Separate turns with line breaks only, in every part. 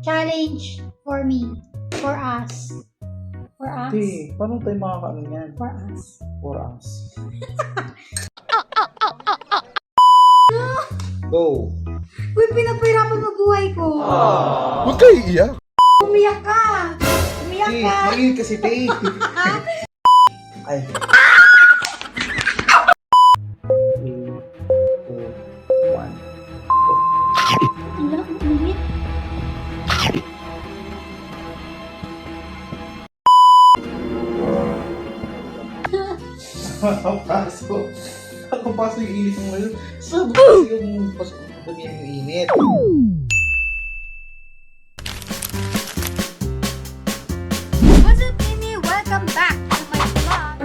Challenge for me. For us. For us.
Hindi, paano tayo makakaano yan?
For us.
For us. Go!
Uy, pinapahirapan mo buhay ko.
Huwag kayo iiyak.
Umiyak ka. Umiyak
Hey,
ka.
maliit kasi, Tay. Ay. 3, 2, 1.
Wala, ulit.
Ang paso. Ang paso yung init mo ngayon. Sabi kasi yung paso. Sabi yung init.
What's up, Mimi? Welcome back to my vlog.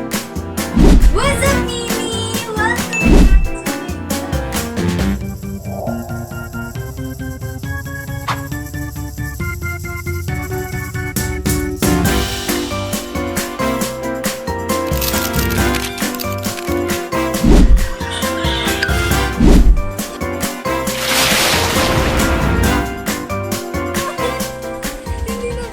What's up, Mimi? Welcome back to my vlog. Hindi na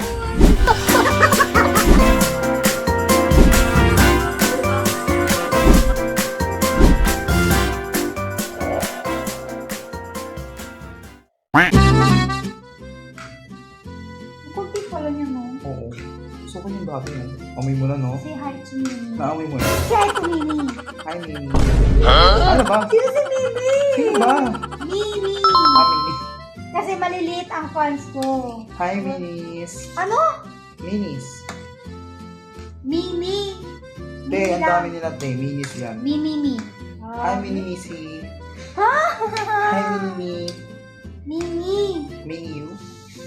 Kunti pala niya, no?
Oo. Gusto ko yung bago yun. Amoy mo na, no?
Say hi to Mimi.
Naamoy mo na.
Say hi to Mimi.
Hi, Mimi. Ano ba?
Sino si Mimi?
Sino ba?
Mimi.
Ah, Mimi.
Kasi maliliit ang fans ko.
Hi, Minis.
Ano?
Minis.
Mimi.
Hindi, ang dami nila, Tay. Minis yan.
Mimi.
Hi, Mini Missy.
Ha?
Hi, Mini.
Mimi.
Mini you.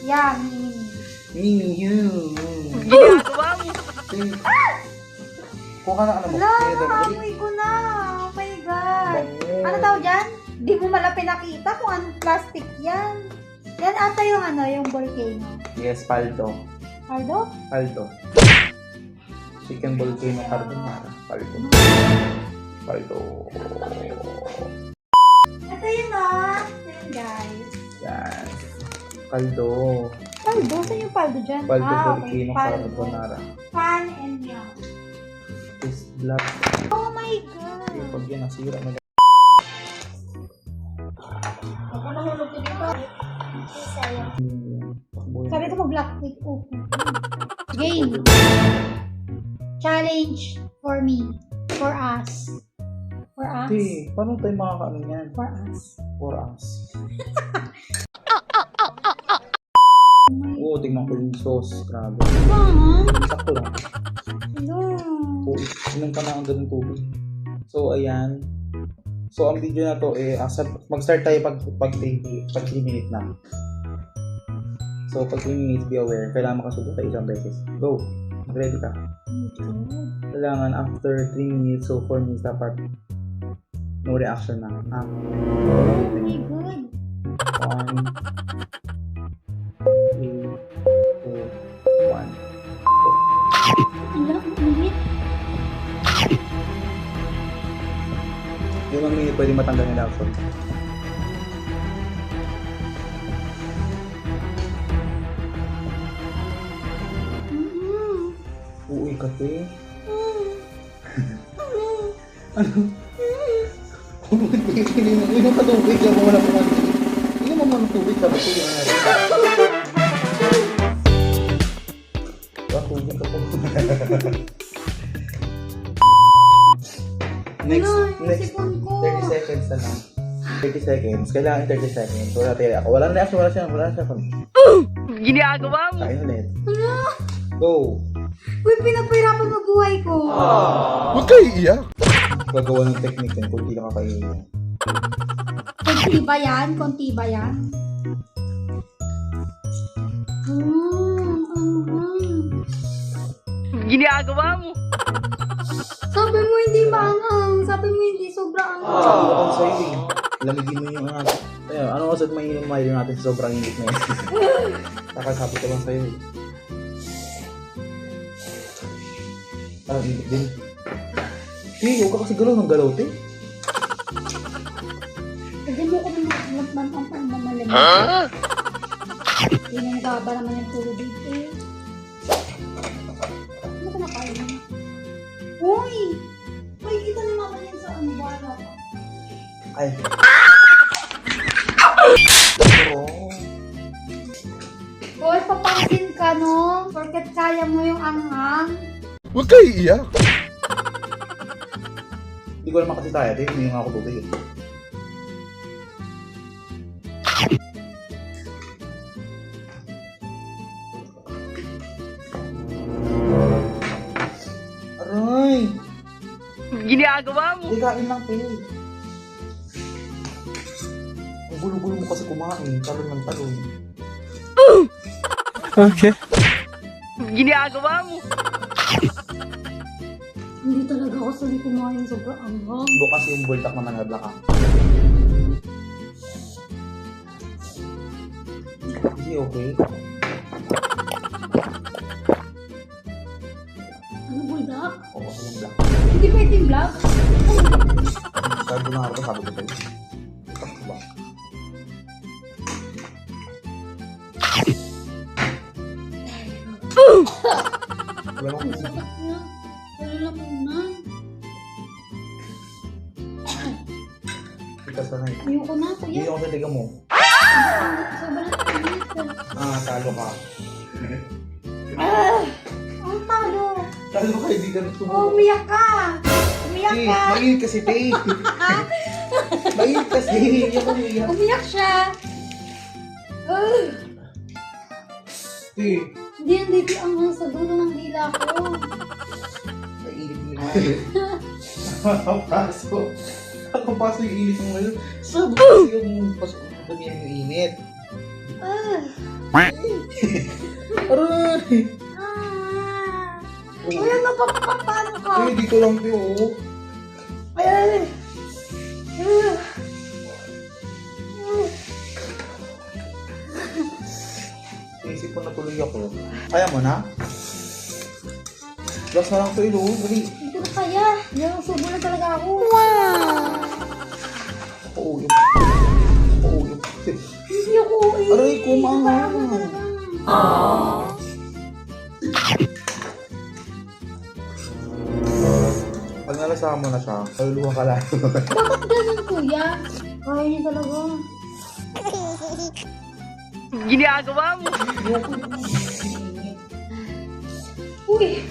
Yeah, Mimi.
Mini you. Kuha ka na ka na mo.
Wala,
Sige, dali.
naamoy ko na. Oh my God.
Bango.
Ano tawag dyan? Di mo mala pinakita kung anong plastic yan. Yan ata yung ano, yung volcano.
Yes, paldo.
Aldo?
Paldo. Chicken volcano carbonara. Paldo. Paldo.
Ito yun ah. Yun guys.
Yan. Paldo.
Paldo? Saan yung paldo dyan?
Paldo
okay.
volcano
Paldo.
carbonara.
Pan and yum.
This black.
Oh my God.
Pag yan nasira na.
Ako nahulog ko dito. Sayang.
Takbo
Sabi ko mag-black click open. Game. Challenge for me. For us. For us.
Hindi, paano tayo makakaano yan?
For us.
For us. Oo, tingnan ko yung sauce. Grabe.
Ah,
Sakto lang.
hello.
Oo, inom ka na ang ganun tubig. So, ayan. So, ang video na to, mag-start tayo pag 3 minute na. So, pag 3 minutes, be aware. Kailangan makasugot tayo isang beses. Go! Mag-ready ka. Kailangan after 3 minutes, so 4 minutes dapat no reaction na.
Oh my God.
1, 3, 2, 1.
Wala, ulit.
Yung 1 minute pwede matanggal yung reaction. Uy, kate. Ano? Inom ka tubig ka mo wala mo ano. Inom mo ng tubig ka ba ito yung ano? Tubig ka po. Next,
sipon ko.
30 seconds na lang. 30 seconds. Kailangan 30 seconds. Wala tayo ako. Wala na reaction, wala siya.
Ginagawa mo!
Kain ulit.
Ano?
Go!
Uy, pinapahirapan mo buhay ko.
Huwag kayo iiyak.
Gagawa ng technique yan. Kung hindi ka kakainin.
Konti ba yan? Konti ba yan?
Ginagawa mo!
ang...
Sabi ko kasi sa'yo eh. Lamigin mo yung ano. Ayun, ano kasi mainom natin sa sobrang init na yun. Kakasabi ko lang sa'yo eh. Parang init din. Huwag ka kasi galaw ng galaw, te.
Hindi mo ko naman ang pamamalamig. Hindi na nagkaba naman yung tubig eh. Ano ka nakain mo? Uy! Uy, kita ni mama yan sa ano ba?
Ay. Pero,
Uy, papangkin ka no? Porket kaya mo yung anghang.
Huwag kayo iiyak.
hindi ko naman kasi tayo, te. Hindi nga ako tubig eh. Aray!
Ginagawa mo.
Hindi kain lang, te. Ang gulo-gulo mo kasi kumain. Talon ng talon.
Okay.
Ginagawa mo.
Hindi talaga ako sali kumain sobrang anghang.
Bukas yung bultak naman na ka. Hindi okay.
Ano buldak?
Oo, kasi yung black.
Hindi pwede yung vlog?
Sabi ko na ako, sabi ko tayo. Ba? Wala
Ang
nang
sakit niya. Wala lang muna.
kita sanay.
Ayoko na,
Hindi
kuya.
ako sa tiga mo.
Sobrang init.
Talo ka.
Ang talo.
Talo ka, hindi ka
Oh,
nagtumulo.
umiyak ka. Umiyak
Eh,
ka.
mainit kasi, te. Mainit kasi. Iyak ko niya.
Umiyak siya.
Te,
Hindi yan dito ang sa dulo ng dila ko.
mainit mo nga. Nakapasok. Nakapasok yung init mo ngayon. Sabi ko kasi yung pasok ko niya yung init. Aray!
Uy, ano pa paano ka?
Te, dito lang, te, oh.
Ay.
Naisip ko na tuloy ako. Kaya mo na? Gas na lang to, ilo. Dali.
Hindi ko kaya. Yung subo na talaga ako.
Pauuyok. Pauuyok.
Hindi ako uwi.
Aray, kumangang. Pag nalasama mo na siya, kaluluwa ka lang.
Bakit ganun, kuya? Kaya niya talaga.
Ginagawa mo.
Uy,